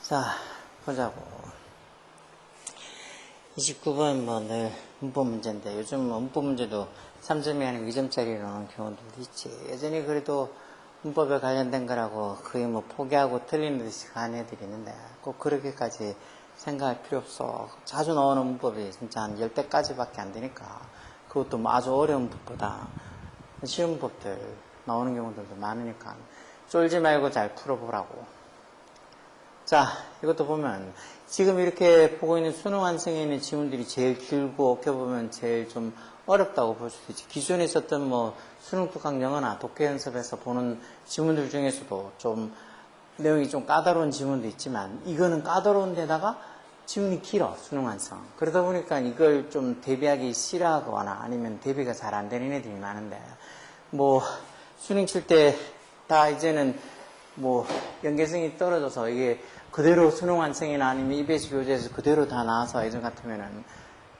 자, 보자고. 29번 늘 문법 문제인데 요즘 문법 문제도 3점이 아니고 2점짜리로 나오는 경우도 있지. 예전에 그래도 문법에 관련된 거라고 거의 포기하고 틀리는 듯이 가는 애들이 있는데 꼭 그렇게까지 생각할 필요 없어. 자주 나오는 문법이 진짜 한 10대까지밖에 안 되니까 그것도 아주 어려운 문법보다 쉬운 문법들 나오는 경우들도 많으니까 쫄지 말고 잘 풀어보라고. 자, 이것도 보면 지금 이렇게 보고 있는 수능 완성에 있는 지문들이 제일 길고 어떻게 보면 제일 좀 어렵다고 볼 수도 있지. 기존에 있었던 수능 특강 영어나 독해 연습에서 보는 지문들 중에서도 좀 내용이 좀 까다로운 지문도 있지만 이거는 까다로운 데다가 지문이 길어, 수능 완성. 그러다 보니까 이걸 좀 대비하기 싫어하거나 아니면 대비가 잘 안 되는 애들이 많은데 수능 칠 때 다 이제는 연계성이 떨어져서 이게 그대로 수능 완성이나 아니면 EBS 교재에서 그대로 다 나와서 예전 같으면은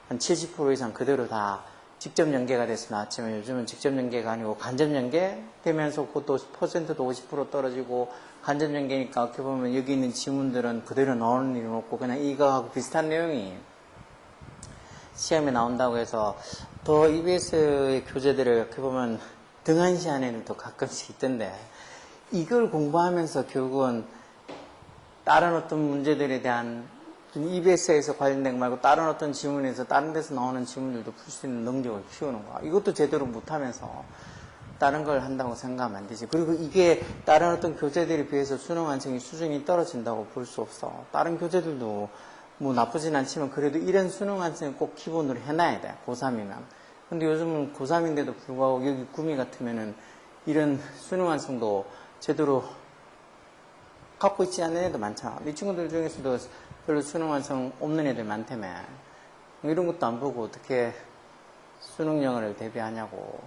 한 70% 이상 그대로 다 직접 연계가 돼서 나왔지만 요즘은 직접 연계가 아니고 간접 연계 되면서 그것도 퍼센트도 50% 떨어지고 간접 연계니까 어떻게 보면 여기 있는 지문들은 그대로 나오는 일은 없고 그냥 이거하고 비슷한 내용이 시험에 나온다고 해서 더 EBS의 교재들을 어떻게 보면 등한시한 애들도 가끔씩 있던데 이걸 공부하면서 결국은 다른 어떤 문제들에 대한 EBS에서 관련된 거 말고 다른 어떤 지문에서 다른 데서 나오는 지문들도 풀 수 있는 능력을 키우는 거야. 이것도 제대로 못하면서 다른 걸 한다고 생각하면 안 되지. 그리고 이게 다른 어떤 교재들에 비해서 수능 완성의 수준이 떨어진다고 볼 수 없어. 다른 교재들도 나쁘진 않지만 그래도 이런 수능 완성을 꼭 기본으로 해놔야 돼. 고3이면. 근데 요즘은 고3인데도 불구하고 여기 구미 같으면은 이런 수능 완성도 제대로 갖고 있지 않은 애도 많잖아. 이 친구들 중에서도 별로 수능 완성 없는 애들 많다며. 이런 것도 안 보고 어떻게 수능 영어를 대비하냐고.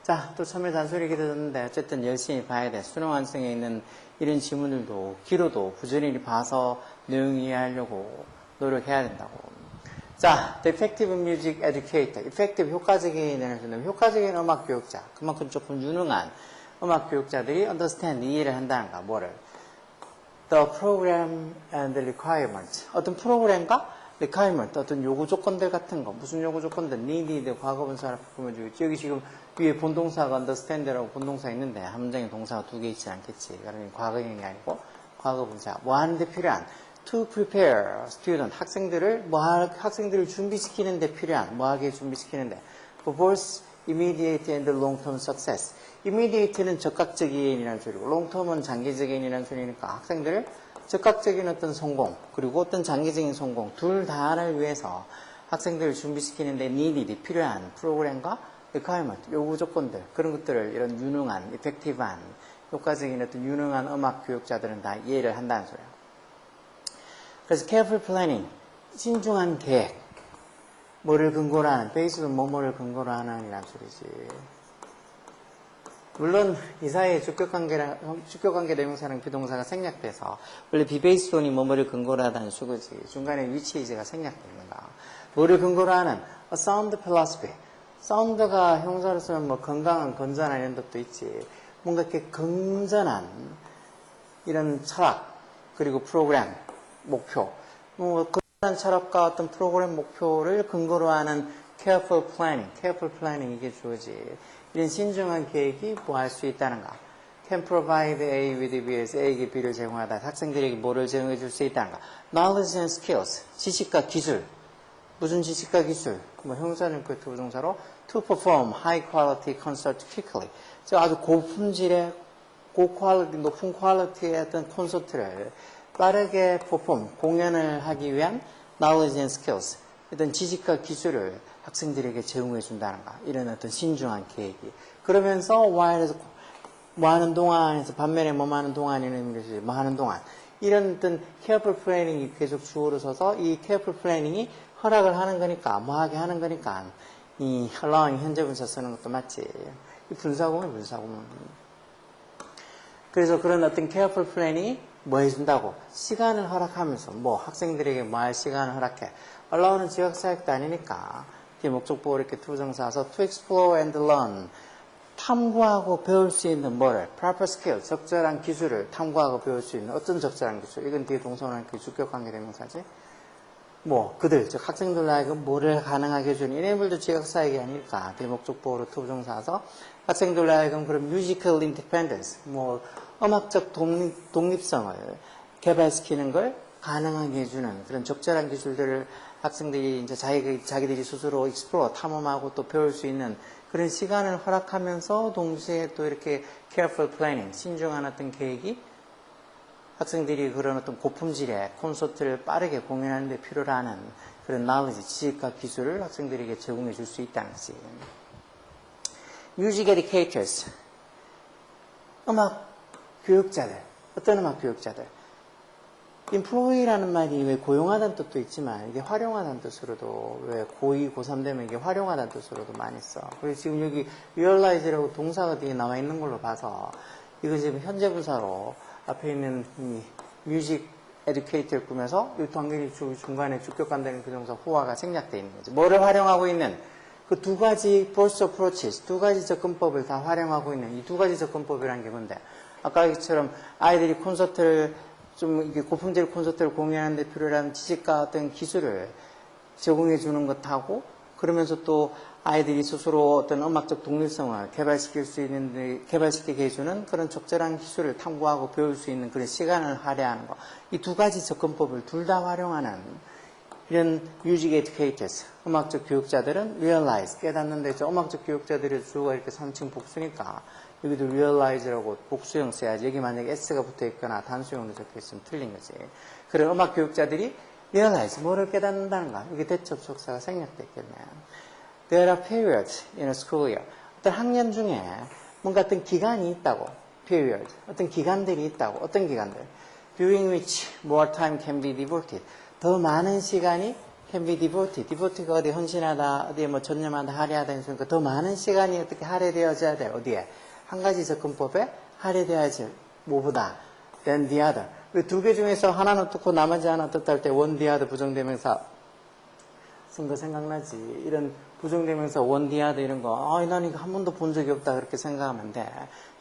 자, 또 처음에 잔소리 길어졌는데 어쨌든 열심히 봐야 돼. 수능 완성에 있는 이런 지문들도 길어도 부지런히 봐서 내용 이해하려고 노력해야 된다고. 자, the effective music educator. effective 효과적인 효과적인 음악 교육자. 그만큼 조금 유능한 음악 교육자들이 understand 이해를 한다는가. 뭐를? The program and the requirement. 어떤 프로그램과 requirement, 어떤 요구 조건들 같은 거. 무슨 요구 조건들? needed, 과거분사를 보면 주겠지. 여기 지금 위에 본동사가 understand라고 본동사 있는데 한 문장에 동사가 2개 있지 않겠지. 그러면 과거형이 아니고 과거분사. 하는데 필요한 to prepare student. 학생들을 준비시키는데 필요한 하게 준비시키는데 for both immediate and long-term success. immediate는 적극적인이라는 소리고 long-term은 장기적인이라는 소리니까 학생들을 적극적인 어떤 성공 그리고 어떤 장기적인 성공 둘 다를 위해서 학생들을 준비시키는데 needed 필요한 프로그램과 requirement 요구 조건들 그런 것들을 이런 유능한 effective한 효과적인 어떤 유능한 음악 교육자들은 다 이해를 한다는 소리야. 그래서 careful planning 신중한 계획 뭐를 근거로 하는 베이스도 뭐를 근거로 하는 이란 소리지. 물론 이 사이에 주격관계 대명사랑 비동사가 생략돼서 원래 비베이스돈이 뭐를 근거로 하다는 수거지. 중간에 위치이제가 생략되는 거야. 뭐를 근거로 하는 a sound philosophy. 사운드가 형사로 쓰면 건강한, 건전한 이런 것도 있지. 뭔가 이렇게 건전한 이런 철학 그리고 프로그램, 목표. 건전한 철학과 어떤 프로그램 목표를 근거로 하는 careful planning 이게 주어지. 이런 신중한 계획이 할 수 있다는가. can provide A with B에서 A에게 B를 제공하다. 학생들에게 뭐를 제공해 줄 수 있다는가. knowledge and skills, 지식과 기술. 무슨 지식과 기술? 형사는 그 부동사로 to perform high quality concert quickly. 아주 고품질의 높은 퀄리티의 어떤 콘서트를 빠르게 공연을 하기 위한 knowledge and skills. 어떤 지식과 기술을 학생들에게 제공해 준다는가. 이런 어떤 신중한 계획이. 그러면서 하는 동안에서 반면에 하는 동안이라는 것이 하는 동안. 이런 어떤 careful planning이 계속 주어로 서서 이 careful planning이 허락을 하는 거니까, 하게 하는 거니까, 이 allowing 현재 분사 쓰는 것도 맞지. 이 분사구문. 그래서 그런 어떤 careful planning이 해준다고? 시간을 허락하면서, 학생들에게 할 시간을 허락해. allow는 지각사역도 아니니까, 뒤에 목적보호 이렇게 투정사서 to explore and learn. 탐구하고 배울 수 있는 뭐를 proper skill, 적절한 기술을 탐구하고 배울 수 있는 어떤 적절한 기술? 이건 뒤에 동사원한 그 주격관계 대명사지. 뭐 그들, 즉 학생들로 하여금 뭐를 가능하게 해주는 enable도 지각사역이 아닐까. 대목적보호로 투부정사서 학생들로 하여금 그런 musical independence, 뭐 음악적 독립성을 개발시키는 걸 가능하게 해주는 그런 적절한 기술들을 학생들이 이제 자기들이 스스로 explore, 탐험하고 또 배울 수 있는 그런 시간을 허락하면서 동시에 또 이렇게 careful planning, 신중한 어떤 계획이 학생들이 그런 어떤 고품질의 콘서트를 빠르게 공연하는 데 필요로 하는 그런 knowledge, 지식과 기술을 학생들에게 제공해 줄 수 있다는 것이. Music educators, 음악 교육자들, 어떤 음악 교육자들. employee라는 말이 왜 고용하다는 뜻도 있지만 이게 활용하다는 뜻으로도 왜 고2, 고3 되면 이게 활용하다는 뜻으로도 많이 써. 그래서 지금 여기 realize라고 동사가 뒤에 나와 있는 걸로 봐서 이거 지금 현재 분사로 앞에 있는 이 뮤직 에듀케이터를 꾸며서 이 단계리 중간에 주격관되는 그 동사 후화가 생략되어 있는 거죠. 뭐를 활용하고 있는 그 두 가지 force approaches, 두 가지 접근법을 다 활용하고 있는 이 두 가지 접근법이라는 게 뭔데? 아까처럼 아이들이 콘서트를 좀 이게 고품질 콘서트를 공연하는 데 필요한 지식과 어떤 기술을 제공해 주는 것하고 그러면서 또 아이들이 스스로 어떤 음악적 독립성을 개발시키게 해주는 그런 적절한 기술을 탐구하고 배울 수 있는 그런 시간을 할애하는 것. 이 두 가지 접근법을 둘 다 활용하는 이런 music educators, 음악적 교육자들은 realize, 깨닫는데 저 음악적 교육자들의 주어가 이렇게 3층 복수니까 여기도 realize라고 복수형 써야지. 여기 만약에 s가 붙어 있거나 단수형으로 적혀 있으면 틀린 거지. 그런 음악 교육자들이 realize, 뭐를 깨닫는다는가? 여기 대접속사가 생략됐겠네. There are periods in a school year. 어떤 학년 중에 뭔가 어떤 기간이 있다고. period. 어떤 기간들이 있다고. 어떤 기간들? During which more time can be devoted. 더 많은 시간이 can be devoted. devoted가 어디 헌신하다, 어디에 뭐 전념하다, 할애하다 했으니까 더 많은 시간이 어떻게 할애되어져야 돼. 어디에? 한 가지 접근법에 할애되어야지. 뭐보다? than the other. 두 개 중에서 하나는 어떻고 나머지 하나 어떻다 할 때 one the other 부정대명사 쓴 거 생각나지? 이런 부정대명사 one the other 이런 거 난 이거 한 번도 본 적이 없다 그렇게 생각하면 돼.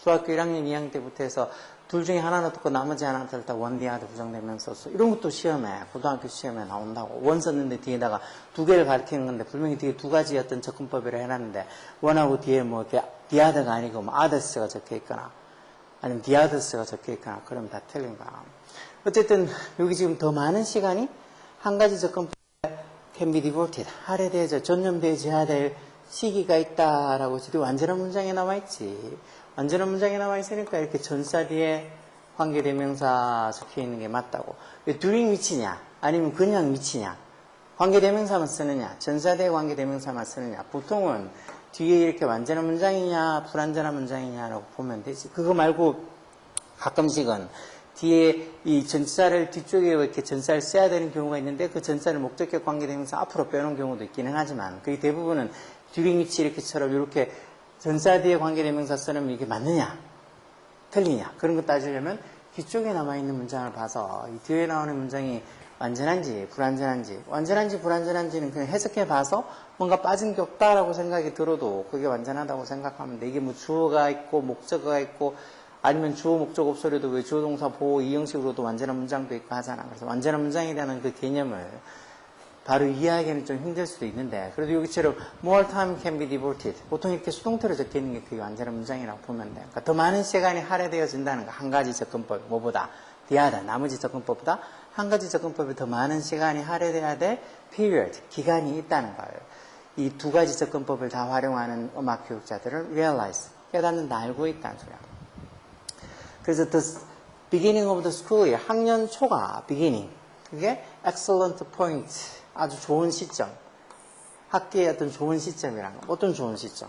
중학교 1학년 2학년 때부터 해서 둘 중에 하나는 어떻고 나머지 하나는 어떻다 one the other 부정대명사 써. 이런 것도 시험에 고등학교 시험에 나온다고. 원 썼는데 뒤에다가 두 개를 가리키는 건데 분명히 뒤에 두 가지 어떤 접근법이라 해놨는데 원하고 뒤에 뭐 이렇게 the other가 아니고 뭐 others가 적혀 있거나 아니면 the others가 적혀 있거나 그러면 다 틀린 거야. 어쨌든 여기 지금 더 많은 시간이 한 가지 접근법에 can be devoted, 할애되어져 전념되어져야 될 시기가 있다라고 지금 완전한 문장에 나와 있지. 완전한 문장에 나와 있으니까 이렇게 전사 뒤에 관계대명사 적혀 있는 게 맞다고. 왜 during which냐? 아니면 그냥 which냐? 관계대명사만 쓰느냐? 전사 뒤에 관계대명사만 쓰느냐? 보통은 뒤에 이렇게 완전한 문장이냐, 불완전한 문장이냐라고 보면 되지. 그거 말고 가끔씩은 뒤에 이 전사를 뒤쪽에 이렇게 전사를 써야 되는 경우가 있는데 그 전사를 목적격 관계대명사 앞으로 빼놓은 경우도 있기는 하지만 거의 대부분은 during which 이렇게처럼 이렇게 전사 뒤에 관계대명사 쓰면 이게 맞느냐 틀리냐 그런 거 따지려면 뒤쪽에 남아있는 문장을 봐서 이 뒤에 나오는 문장이 완전한지 불완전한지 완전한지 불완전한지는 그냥 해석해 봐서 뭔가 빠진 게 없다라고 생각이 들어도 그게 완전하다고 생각하면 돼. 이게 뭐 주어가 있고 목적어가 있고 아니면 주어 목적 없어도 왜 주어 동사 보호 이 형식으로도 완전한 문장도 있고 하잖아. 그래서 완전한 문장에 대한 그 개념을 바로 이해하기는 좀 힘들 수도 있는데 그래도 여기처럼 more time can be devoted 보통 이렇게 수동태로 적혀 있는 게 그게 완전한 문장이라고 보면 돼. 그러니까 더 많은 시간이 할애되어진다는 거 한 가지 접근법 뭐보다 the other 나머지 접근법보다 한 가지 접근법에 더 많은 시간이 할애돼야 될 period 기간이 있다는 걸 이 두 가지 접근법을 다 활용하는 음악 교육자들은 realize 깨닫는다 알고 있다는 소리야. 그래서 the beginning of the school year 학년 초가 beginning 그게 excellent point 아주 좋은 시점 학기의 어떤 좋은 시점이란 거 어떤 좋은 시점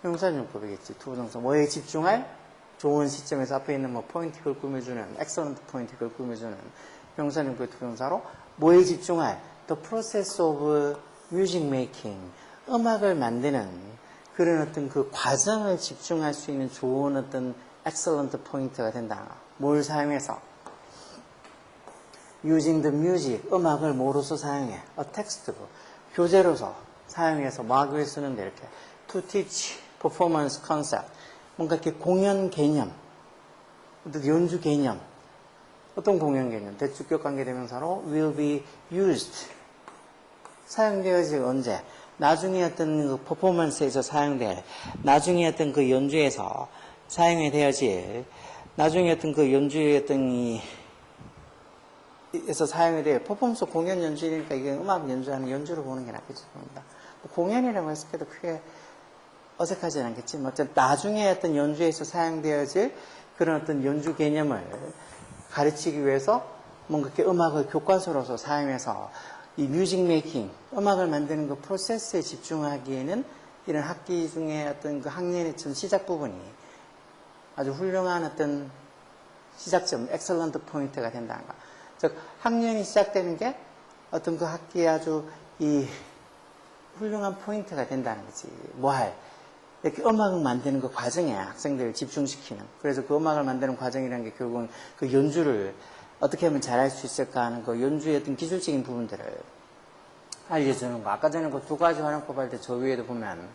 형사용법이겠지 투부정사 뭐에 집중할 좋은 시점에서 앞에 있는 뭐 포인트 그걸 꾸며주는 excellent point 그걸 꾸며주는 형사용법의 투부정사로 뭐에 집중할 the process of music making 음악을 만드는 그런 어떤 그 과정을 집중할 수 있는 좋은 어떤 excellent point가 된다. 뭘 사용해서? using the music, 음악을 뭐로서 사용해? a textbook, 교재로서 사용해서 뭐 하기 위해 쓰는데 이렇게 to teach performance concept, 뭔가 이렇게 공연 개념, 어떤 연주 개념, 어떤 공연 개념, 대주격 관계대명사로 will be used. 사용되어질 언제? 나중에 어떤 그 퍼포먼스에서 사용될, 나중에 어떤 그 연주에서 사용이 되어질, 나중에 어떤 그 연주의 어떤 에서 사용이 돼요. 퍼포먼스 공연 연주니까 이게 음악 연주하는 연주로 보는 게 낫겠죠. 공연이라고 했을 때도 크게 어색하지 않겠지만, 어쨌든 나중에 어떤 연주에서 사용되어질 그런 어떤 연주 개념을 가르치기 위해서 뭔가 이렇게 음악을 교과서로서 사용해서 이 뮤직 메이킹, 음악을 만드는 그 프로세스에 집중하기에는 이런 학기 중에 어떤 그 학년의 전 시작 부분이 아주 훌륭한 어떤 시작점, 엑셀런트 포인트가 된다는 거. 즉, 학년이 시작되는 게 어떤 그 학기에 아주 이 훌륭한 포인트가 된다는 거지. 이렇게 음악을 만드는 그 과정에 학생들을 집중시키는. 그래서 그 음악을 만드는 과정이라는 게 결국은 그 연주를 어떻게 하면 잘할 수 있을까 하는 그 연주의 어떤 기술적인 부분들을 알려주는 거. 아까 전에 그 두 가지 활용법 할 때 저 위에도 보면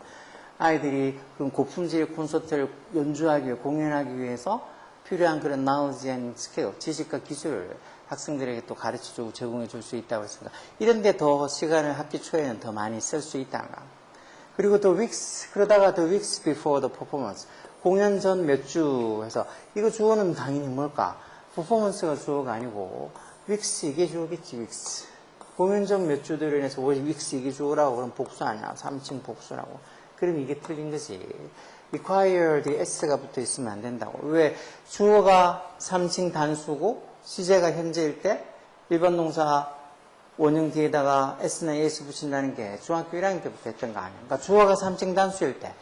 아이들이 그런 고품질의 콘서트를 연주하기 위해, 공연하기 위해서 필요한 그런 knowledge and skill, 지식과 기술을 학생들에게 또 가르쳐주고 제공해 줄 수 있다고 했습니다. 이런 데 더 시간을 학기 초에는 더 많이 쓸 수 있다가. 그리고 또 weeks, 그러다가 the weeks before the performance. 공연 전 몇 주 해서, 이거 주어는 당연히 뭘까? 퍼포먼스가 주어가 아니고, weeks 이게 주어겠지, weeks. 공연 전 몇 주들을 인해서 weeks 이게 주어라고 그럼 복수 아니야. 3층 복수라고. 그럼 이게 틀린 거지. required s가 붙어 있으면 안 된다고. 왜? 주어가 3층 단수고, 시제가 현재일 때, 일반 동사 원형 뒤에다가 s나 es 붙인다는 게 중학교 1학년 때부터 했던 거 아니야. 그러니까 주어가 3층 단수일 때,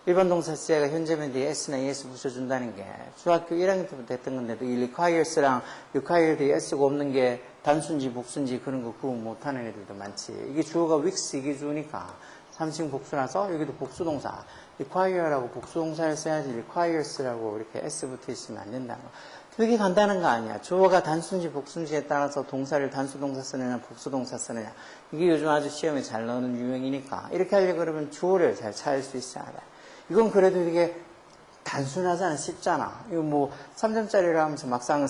일반 동사 시제가 현재면 뒤에 s나 es 붙여준다는 게 중학교 1학년 때부터 했던 건데도 이 requires랑 required s가 없는 게 단수인지 복수인지 그런 거 구분 못하는 애들도 많지. 이게 주어가 weeks 이게 주니까 3층 복수라서 여기도 복수동사 require라고 복수동사를 써야지 requires라고 이렇게 s 붙어 있으면 안 된다는 거. 되게 간단한 거 아니야. 주어가 단수인지 복수인지에 따라서 동사를 단수동사 쓰느냐 복수동사 쓰느냐. 이게 요즘 아주 시험에 잘 나오는 유형이니까 이렇게 하려고 그러면 주어를 잘 찾을 수 있어야 돼. 이건 그래도 이게 단순하잖아. 쉽잖아. 이거 뭐 3점짜리를 하면서 막상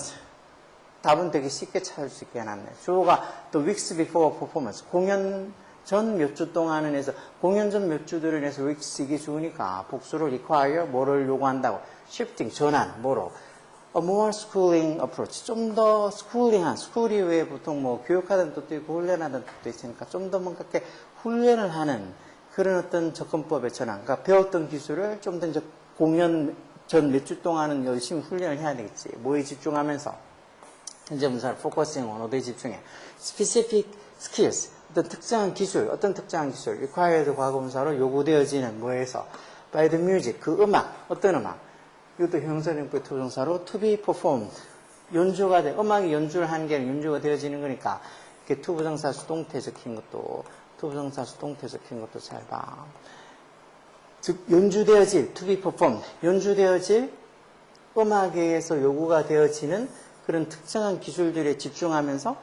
답은 되게 쉽게 찾을 수 있게 해놨네. 주어가 또 weeks before performance. 공연 전 몇 주 동안은 해서 공연 전 몇 주들을 해서 weeks 이게 주니까 복수를 require 뭐를 요구한다고. shifting 전환 뭐로. A more schooling approach. 좀 더 스쿨링한, 스쿨이 왜 보통 뭐 교육하는 뜻도 있고 훈련하는 뜻도 있으니까 좀 더 뭔가 이렇게 훈련을 하는 그런 어떤 접근법의 전환. 그러니까 배웠던 기술을 좀 더 이제 공연 전 몇 주 동안은 열심히 훈련을 해야 되겠지. 뭐에 집중하면서. 현재 문사를 focusing on 어디에 집중해. Specific skills. 어떤 특정한 기술, 어떤 특정한 기술. required 과거분사로 요구되어지는 뭐에서. by the music. 그 음악. 어떤 음악. 이것도 형용사형용법의 투정사로 to be performed. 연주가 돼. 음악이 연주를 하는 게 아니라 연주가 되어지는 거니까 이렇게 투부정사 수동태 적힌 것도 투부정사 수동태 적힌 것도 잘 봐. 즉 연주되어질 to be performed. 연주되어질 음악에 의해서 요구가 되어지는 그런 특정한 기술들에 집중하면서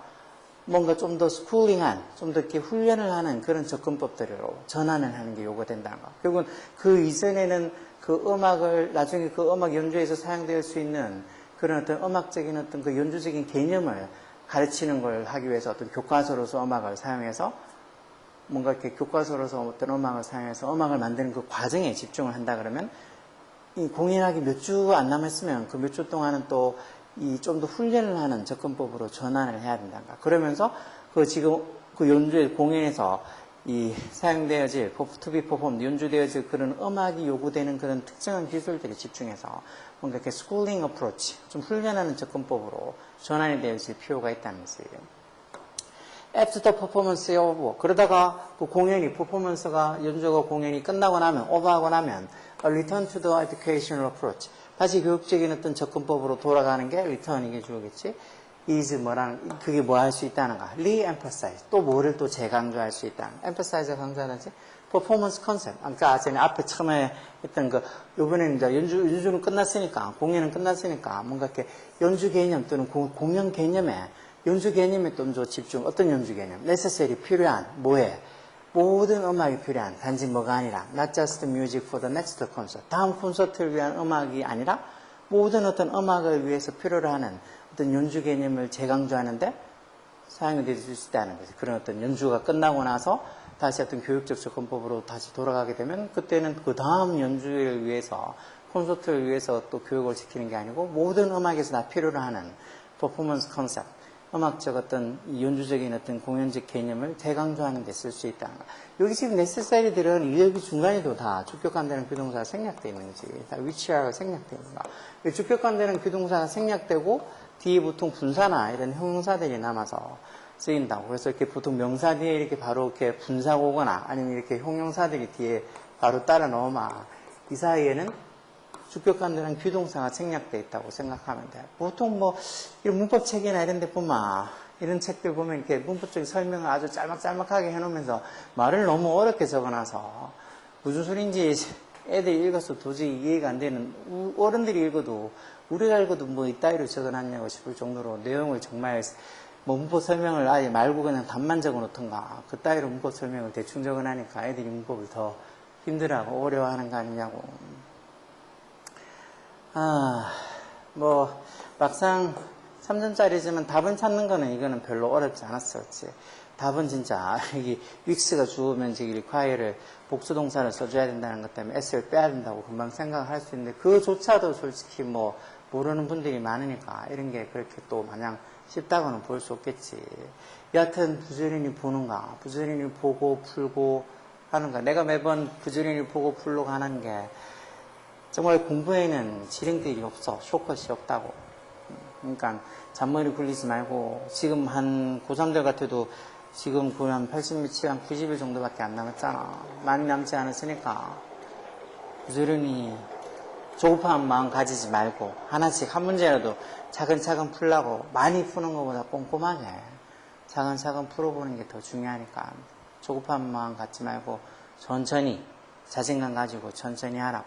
뭔가 좀 더 스쿨링한, 좀 더 이렇게 훈련을 하는 그런 접근법들로 전환을 하는 게 요구된다는 거. 결국은 그 이전에는 그 음악을, 나중에 그 음악 연주에서 사용될 수 있는 그런 어떤 음악적인 어떤 그 연주적인 개념을 가르치는 걸 하기 위해서 어떤 교과서로서 음악을 사용해서 뭔가 이렇게 교과서로서 어떤 음악을 사용해서 음악을 만드는 그 과정에 집중을 한다 그러면 이 공연하기 몇 주 안 남았으면 그 몇 주 동안은 또 이 좀 더 훈련을 하는 접근법으로 전환을 해야 된단가. 그러면서 그 지금 그 연주의 공연에서 이 사용되어질 to be performed 연주되어질 그런 음악이 요구되는 그런 특정한 기술들에 집중해서 뭔가 이렇게 schooling approach 좀 훈련하는 접근법으로 전환이 되어질 필요가 있다는 것이에요. After the performance over 그러다가 그 공연이 퍼포먼스가 연주가 공연이 끝나고 나면 오버하고 나면 a return to the educational approach 다시 교육적인 어떤 접근법으로 돌아가는 게 return 이게 주어겠지. is 뭐라는 그게 뭐 할 수 있다는가. re-emphasize 또 뭐를 또 재강조할 수 있다는. emphasize가 강조하는지 performance concept. 아까 전에 앞에 처음에 했던 그 이번에는 이제 연주는 끝났으니까 공연은 끝났으니까 뭔가 이렇게 연주 개념 또는 공연 개념에 연주 개념에 좀 더 집중. 어떤 연주 개념? necessary 필요한 뭐에 모든 음악이 필요한 단지 뭐가 아니라 not just music for the next concert 다음 콘서트를 위한 음악이 아니라 모든 어떤 음악을 위해서 필요로 하는 어떤 연주 개념을 재강조하는데 사용이 될 수 있다는 거죠. 그런 어떤 연주가 끝나고 나서 다시 어떤 교육적 접근법으로 다시 돌아가게 되면 그때는 그 다음 연주를 위해서 콘서트를 위해서 또 교육을 시키는 게 아니고 모든 음악에서 다 필요로 하는 퍼포먼스 컨셉 음악적 어떤 연주적인 어떤 공연적 개념을 재강조하는 데 쓸 수 있다는 거. 여기 지금 necessary들은 여기 중간에도 다 주격관되는 비동사가 생략되어 있는 거지. 다 위치하고 생략되어 있는 거. 주격관되는 비동사가 생략되고 뒤에 보통 분사나 이런 형용사들이 남아서 쓰인다고. 그래서 이렇게 보통 명사 뒤에 이렇게 바로 이렇게 분사가 오거나 아니면 이렇게 형용사들이 뒤에 바로 따라 넣으면 이 사이에는 주격관되는 비동사가 생략되어 있다고 생각하면 돼요. 보통 뭐 이런 문법 책이나 이런 데 보면 이런 책들 보면 이렇게 문법적인 설명을 아주 짤막짤막하게 해놓으면서 말을 너무 어렵게 적어놔서 무슨 소린지 애들이 읽어서 도저히 이해가 안 되는 어른들이 읽어도 우리가 읽어도 뭐 이따위로 적어놨냐고 싶을 정도로 내용을 정말 뭐 문법 설명을 아예 말고 그냥 답만 적어놓던가 그따위로 문법 설명을 대충 적어놔니까 애들이 문법을 더 힘들어하고 어려워하는 거 아니냐고. 뭐 막상 3점짜리지만 답은 찾는 거는 이거는 별로 어렵지 않았어. 그치? 답은 진짜 여기 윅스가 주어면 저기 require를 복수동사를 써줘야 된다는 것 때문에 s를 빼야 된다고 금방 생각을 할 수 있는데 그조차도 솔직히 뭐 모르는 분들이 많으니까 이런 게 그렇게 또 마냥 쉽다고는 볼 수 없겠지. 여하튼 부지런히 보는가 부지런히 보고 풀고 하는가 내가 매번 부지런히 보고 풀고 하는 게 정말 공부에는 지름길이 없어. 쇼컷이 없다고. 그러니까 잔머리 굴리지 말고 지금 한 고3들 같아도 지금 한 80며칠 한 90일 정도밖에 안 남았잖아. 많이 남지 않았으니까 부지런히 조급한 마음 가지지 말고 하나씩 한 문제라도 차근차근 풀라고 많이 푸는 것보다 꼼꼼하게 차근차근 풀어보는 게 더 중요하니까 조급한 마음 갖지 말고 천천히 자신감 가지고 천천히 하라고.